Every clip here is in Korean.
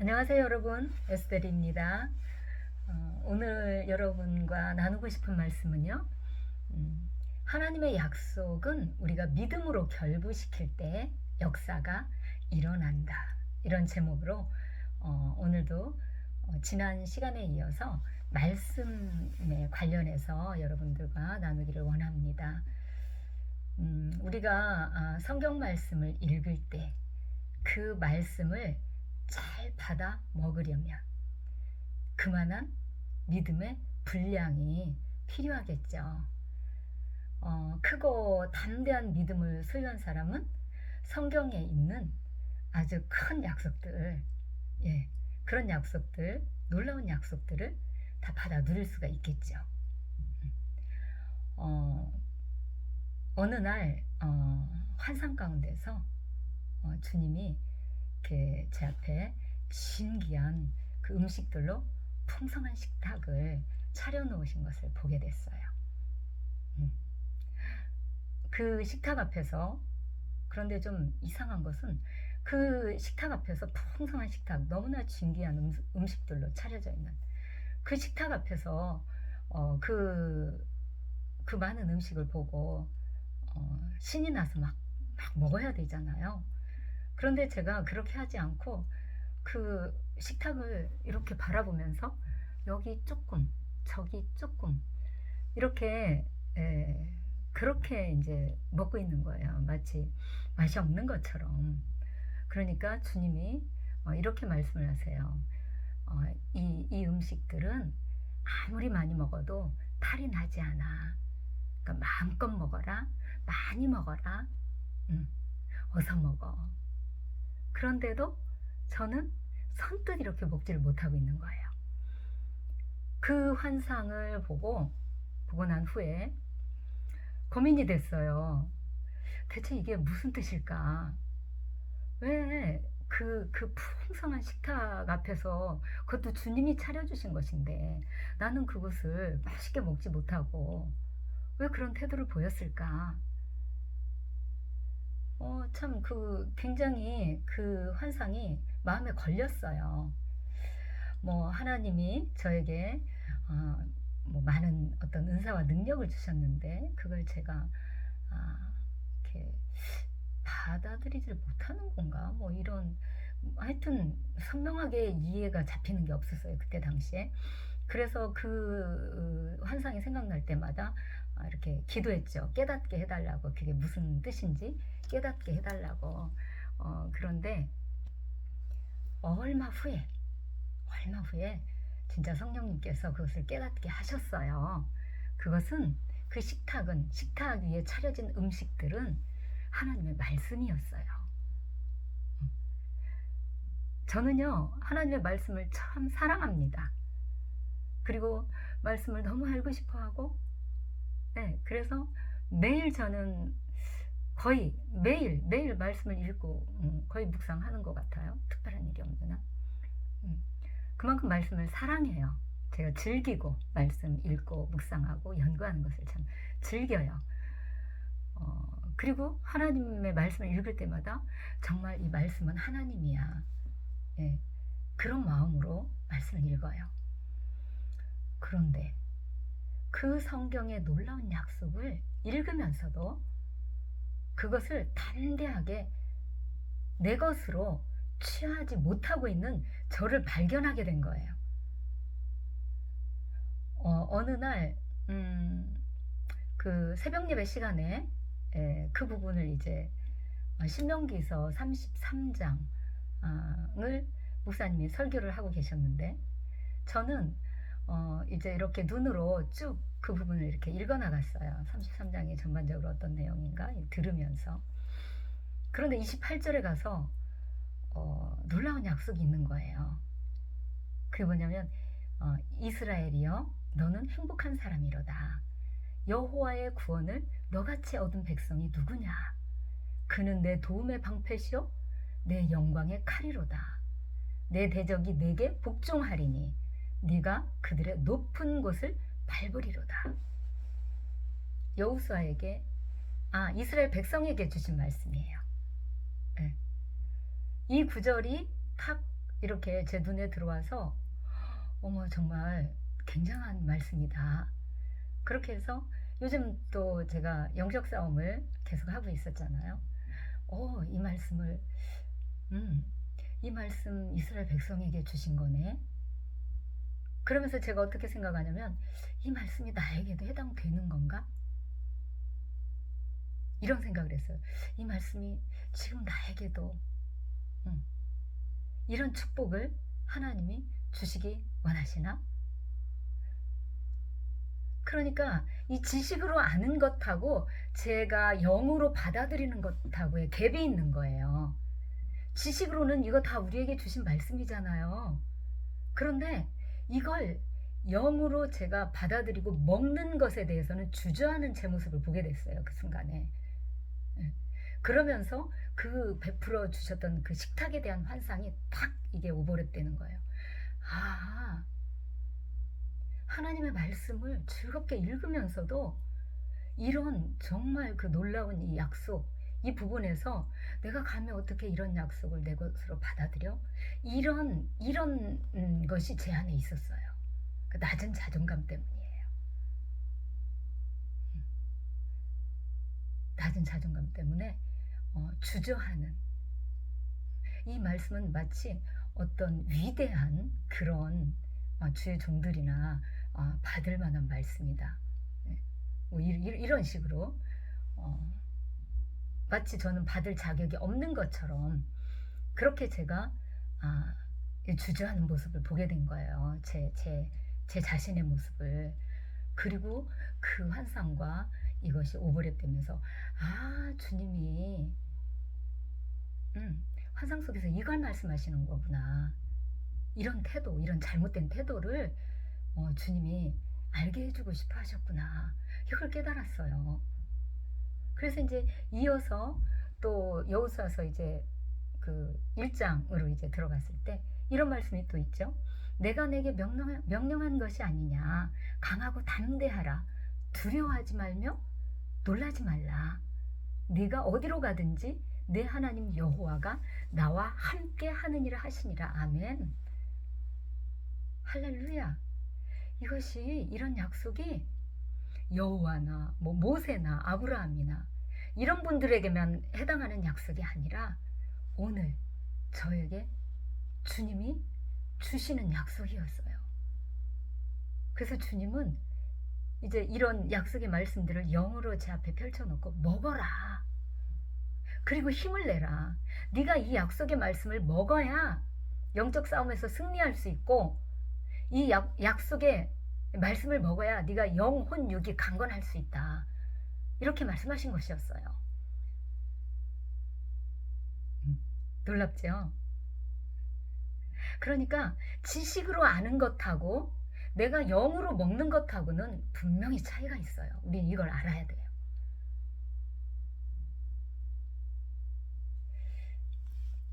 안녕하세요 여러분, 에스테리입니다. 오늘 여러분과 나누고 싶은 말씀은요, 하나님의 약속은 우리가 믿음으로 결부시킬 때 역사가 일어난다, 이런 제목으로 오늘도 지난 시간에 이어서 말씀에 관련해서 여러분들과 나누기를 원합니다. 우리가 성경 말씀을 읽을 때 그 말씀을 잘 받아 먹으려면 그만한 믿음의 분량이 필요하겠죠. 크고 담대한 믿음을 소유한 사람은 성경에 있는 아주 큰 약속들, 그런 약속들, 놀라운 약속들을 다 받아 누릴 수가 있겠죠. 어느 날 환상 가운데서 주님이 이렇게 제 앞에 신기한 그 음식들로 풍성한 식탁을 차려놓으신 것을 보게 됐어요. 그 식탁 앞에서, 그런데 좀 이상한 것은 그 식탁 앞에서 풍성한 식탁, 너무나 신기한 음식들로 차려져 있는 그 식탁 앞에서 그 많은 음식을 보고 신이 나서 막 먹어야 되잖아요. 그런데 제가 그렇게 하지 않고 그 식탁을 이렇게 바라보면서 여기 조금 저기 조금 이렇게 그렇게 이제 먹고 있는 거예요. 마치 맛이 없는 것처럼. 그러니까 주님이 이렇게 말씀을 하세요. 이 음식들은 아무리 많이 먹어도 탈이 나지 않아. 그러니까 마음껏 먹어라, 많이 먹어라, 어서 먹어. 그런데도 저는 선뜻 이렇게 먹지를 못하고 있는 거예요. 그 환상을 보고 난 후에 고민이 됐어요. 대체 이게 무슨 뜻일까? 왜 그 풍성한 식탁 앞에서, 그것도 주님이 차려주신 것인데 나는 그것을 맛있게 먹지 못하고 왜 그런 태도를 보였을까? 참 굉장히 그 환상이 마음에 걸렸어요. 하나님이 저에게 많은 어떤 은사와 능력을 주셨는데 그걸 제가 이렇게 받아들이질 못하는 건가? 이런, 하여튼 선명하게 이해가 잡히는 게 없었어요, 그때 당시에. 그래서 그 환상이 생각날 때마다 이렇게 기도했죠. 깨닫게 해달라고, 그게 무슨 뜻인지 깨닫게 해달라고. 그런데 얼마 후에 진짜 성령님께서 그것을 깨닫게 하셨어요. 그것은, 그 식탁 위에 차려진 음식들은 하나님의 말씀이었어요. 저는요, 하나님의 말씀을 참 사랑합니다. 그리고 말씀을 너무 알고 싶어 하고, 그래서 매일 저는 거의 매일 말씀을 읽고 거의 묵상하는 것 같아요. 특별한 일이 없는 한. 그만큼 말씀을 사랑해요. 제가 즐기고 말씀 읽고 묵상하고 연구하는 것을 참 즐겨요. 그리고 하나님의 말씀을 읽을 때마다 정말 이 말씀은 하나님이야, 그런 마음으로 말씀을 읽어요. 그런데 그 성경의 놀라운 약속을 읽으면서도 그것을 담대하게 내 것으로 취하지 못하고 있는 저를 발견하게 된 거예요. 어느 날 그 새벽 예배 시간에 그 부분을 이제 신명기서 33장을 목사님이 설교를 하고 계셨는데, 저는 이제 이렇게 눈으로 쭉 그 부분을 이렇게 읽어 나갔어요. 33장이 전반적으로 어떤 내용인가 들으면서. 그런데 28절에 가서 놀라운 약속이 있는 거예요. 그게 뭐냐면 이스라엘이여, 너는 행복한 사람이로다. 여호와의 구원을 너같이 얻은 백성이 누구냐? 그는 내 도움의 방패시요 내 영광의 칼이로다. 내 대적이 내게 복종하리니 네가 그들의 높은 곳을 밟으리로다. 여호수아에게, 이스라엘 백성에게 주신 말씀이에요. 이 구절이 탁 이렇게 제 눈에 들어와서 어머 정말 굉장한 말씀이다. 그렇게 해서 요즘 또 제가 영적 싸움을 계속 하고 있었잖아요. 이 말씀을 음, 이 말씀 이스라엘 백성에게 주신 거네. 그러면서 제가 어떻게 생각하냐면 이 말씀이 나에게도 해당되는 건가? 이런 생각을 했어요. 이 말씀이 지금 나에게도 음, 이런 축복을 하나님이 주시기 원하시나? 그러니까 이 지식으로 아는 것하고 제가 영으로 받아들이는 것하고의 갭이 있는 거예요. 지식으로는 이거 다 우리에게 주신 말씀이잖아요. 그런데 이걸 영으로 제가 받아들이고 먹는 것에 대해서는 주저하는 제 모습을 보게 됐어요. 그 순간에. 예. 그러면서 그 베풀어 주셨던 그 식탁에 대한 환상이 딱 이게 오버랩 되는 거예요. 아, 하나님의 말씀을 즐겁게 읽으면서도 이런 정말 그 놀라운 이 약속, 이 부분에서 내가 가면 어떻게 이런 약속을 내 것으로 받아들여? 이런 것이 제 안에 있었어요. 그 낮은 자존감 때문이에요. 낮은 자존감 때문에 주저하는 이 말씀은 마치 어떤 위대한 그런 주의 종들이나 받을 만한 말씀이다. 네. 뭐 이런 식으로 마치 저는 받을 자격이 없는 것처럼 그렇게 제가 주저하는 모습을 보게 된 거예요. 제 자신의 모습을. 그리고 그 환상과 이것이 오버랩 되면서 주님이 환상 속에서 이걸 말씀하시는 거구나. 이런 태도, 이런 잘못된 태도를 주님이 알게 해주고 싶어 하셨구나. 이걸 깨달았어요. 그래서 이제 이어서 또 여호수아서 이제 그 1장으로 이제 들어갔을 때 이런 말씀이 또 있죠. 내가 내게 명령한 것이 아니냐. 강하고 담대하라. 두려워하지 말며 놀라지 말라. 네가 어디로 가든지 내 하나님 여호와가 나와 함께 하느니라 하시니라. 아멘. 할렐루야. 이것이 이런 약속이 여호와나 뭐 모세나 아브라함이나 이런 분들에게만 해당하는 약속이 아니라 오늘 저에게 주님이 주시는 약속이었어요. 그래서 주님은 이제 이런 약속의 말씀들을 영으로 제 앞에 펼쳐놓고 먹어라. 그리고 힘을 내라. 네가 이 약속의 말씀을 먹어야 영적 싸움에서 승리할 수 있고 이 약속의 말씀을 먹어야 네가 영혼 육이 강건할 수 있다. 이렇게 말씀하신 것이었어요. 놀랍죠? 그러니까 지식으로 아는 것하고 내가 영으로 먹는 것하고는 분명히 차이가 있어요. 우린 이걸 알아야 돼요.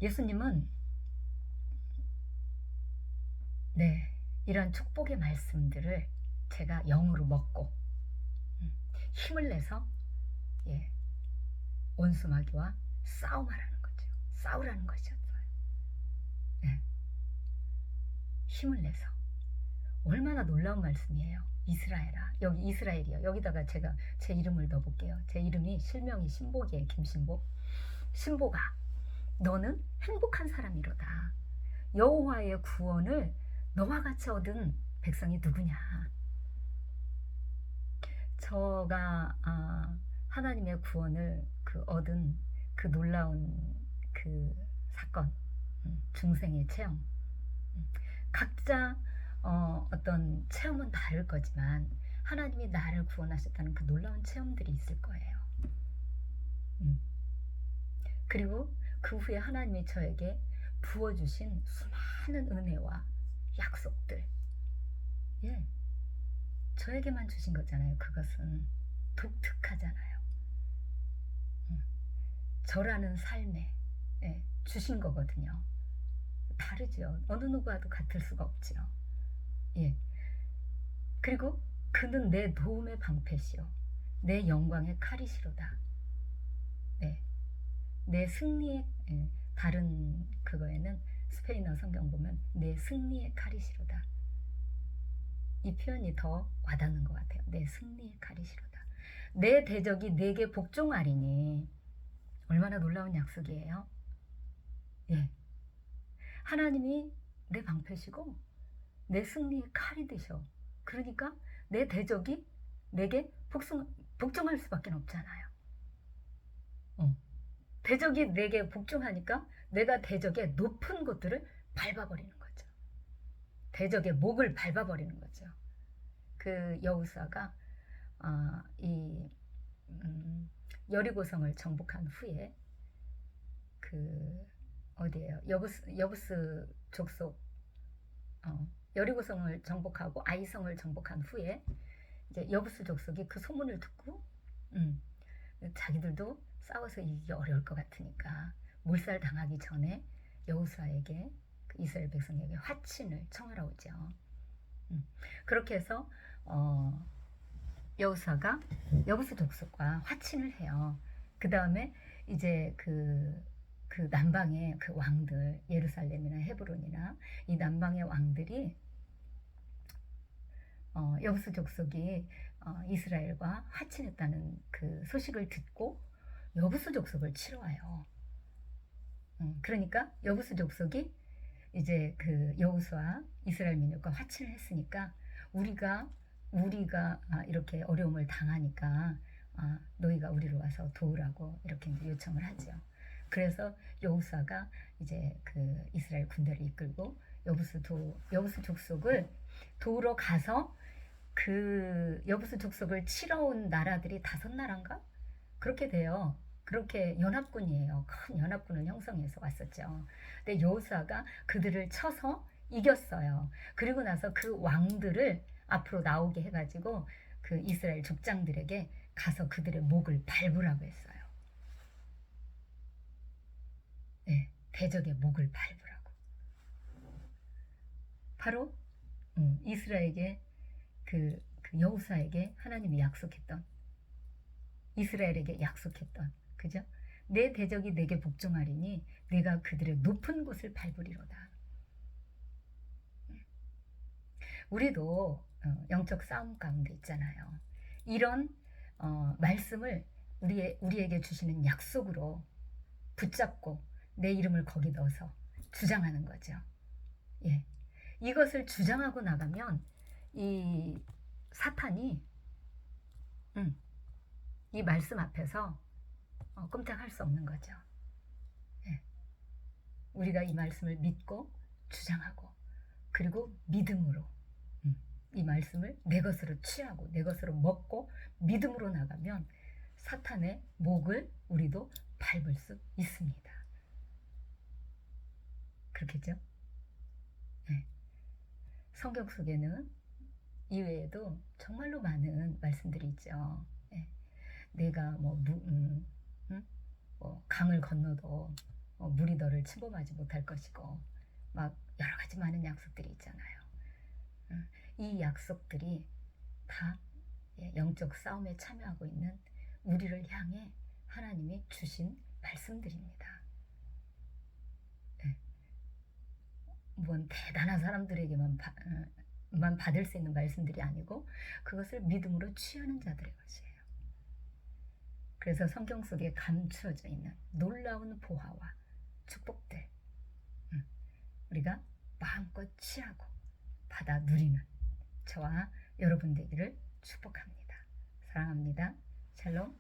예수님은 이런 축복의 말씀들을 제가 영으로 먹고 힘을 내서 원수마귀와 싸움하라는 거죠. 싸우라는 것이었어요. 힘을 내서. 얼마나 놀라운 말씀이에요. 이스라엘아. 여기 이스라엘이요. 여기다가 제가 제 이름을 넣어볼게요. 제 이름이 실명이 신복이에요. 김신복. 신복아, 너는 행복한 사람이로다. 여호와의 구원을 너와 같이 얻은 백성이 누구냐. 저가 하나님의 구원을 얻은 그 놀라운 그 사건, 중생의 체험. 각자 어떤 체험은 다를 거지만 하나님이 나를 구원하셨다는 그 놀라운 체험들이 있을 거예요. 그리고 그 후에 하나님이 저에게 부어주신 수많은 은혜와 약속들, 저에게만 주신 거잖아요. 그것은 독특하잖아요. 저라는 삶에 주신 거거든요. 다르죠. 어느 누구와도 같을 수가 없죠. 그리고 그는 내 도움의 방패시오. 내 영광의 칼이시로다. 내 승리의 다른 그거에는 스페인어 성경 보면 내 승리의 칼이시로다. 이 표현이 더 와닿는 것 같아요. 내 승리의 칼이시로다. 내 대적이 내게 복종하리니. 얼마나 놀라운 약속이에요. 예. 하나님이 내 방패시고 내 승리의 칼이 되셔. 그러니까 내 대적이 내게 복종할 수밖에 없잖아요. 대적이 내게 복종하니까 내가 대적의 높은 곳들을 밟아버리는 거죠. 대적의 목을 밟아버리는 거죠. 그 여호수아가 이 여리고성을 정복한 후에 그 어디예요? 여부스 족속 여리고성을 정복하고 아이성을 정복한 후에 이제 여부스 족속이 그 소문을 듣고 자기들도 싸워서 이기기 어려울 것 같으니까 몰살 당하기 전에 여호수아에게 그 이스라엘 백성에게 화친을 청하러 오죠. 그렇게 해서 여호수아가 여부스 족속과 화친을 해요. 그 다음에 이제 그 남방의 그 왕들 예루살렘이나 헤브론이나 이 남방의 왕들이 여부스 족속이 이스라엘과 화친했다는 그 소식을 듣고 여부스 족속을 치러 와요. 그러니까 여부스 족속이 이제 그 여호수아 이스라엘 민족과 화친을 했으니까 우리가 이렇게 어려움을 당하니까 너희가 우리로 와서 도우라고 이렇게 요청을 하죠. 그래서 여호수아가 이제 그 이스라엘 군대를 이끌고 여부스 족속을 도우러 가서 그 여부스 족속을 치러 온 나라들이 5나라인가? 그렇게 돼요. 그렇게 연합군이에요. 큰 연합군을 형성해서 왔었죠. 근데 여호수아가 그들을 쳐서 이겼어요. 그리고 나서 그 왕들을 앞으로 나오게 해가지고 그 이스라엘 족장들에게 가서 그들의 목을 밟으라고 했어요. 네, 대적의 목을 밟으라고. 바로 이스라엘에게 그 여호수아에게 하나님이 약속했던, 이스라엘에게 약속했던, 그죠? 내 대적이 내게 복종하리니 내가 그들의 높은 곳을 밟으리로다. 우리도 영적 싸움 가운데 있잖아요. 이런 말씀을 우리에게 주시는 약속으로 붙잡고 내 이름을 거기 넣어서 주장하는 거죠. 예. 이것을 주장하고 나가면 이 사탄이 이 말씀 앞에서 꼼짝할 수 없는 거죠. 예. 우리가 이 말씀을 믿고 주장하고 그리고 믿음으로 이 말씀을 내 것으로 취하고 내 것으로 먹고 믿음으로 나가면 사탄의 목을 우리도 밟을 수 있습니다. 그렇겠죠? 네. 성경 속에는 이외에도 정말로 많은 말씀들이 있죠. 네. 내가 뭐 강을 건너도 물이 너를 침범하지 못할 것이고 막 여러 가지 많은 약속들이 있잖아요. 이 약속들이 다 영적 싸움에 참여하고 있는 우리를 향해 하나님이 주신 말씀들입니다. 네. 뭔 대단한 사람들에게만 받을 수 있는 말씀들이 아니고 그것을 믿음으로 취하는 자들의 것이에요. 그래서 성경 속에 감추어져 있는 놀라운 보화와 축복들 우리가 마음껏 취하고 받아 누리는 저와 여러분 되기를 축복합니다. 사랑합니다. 샬롬.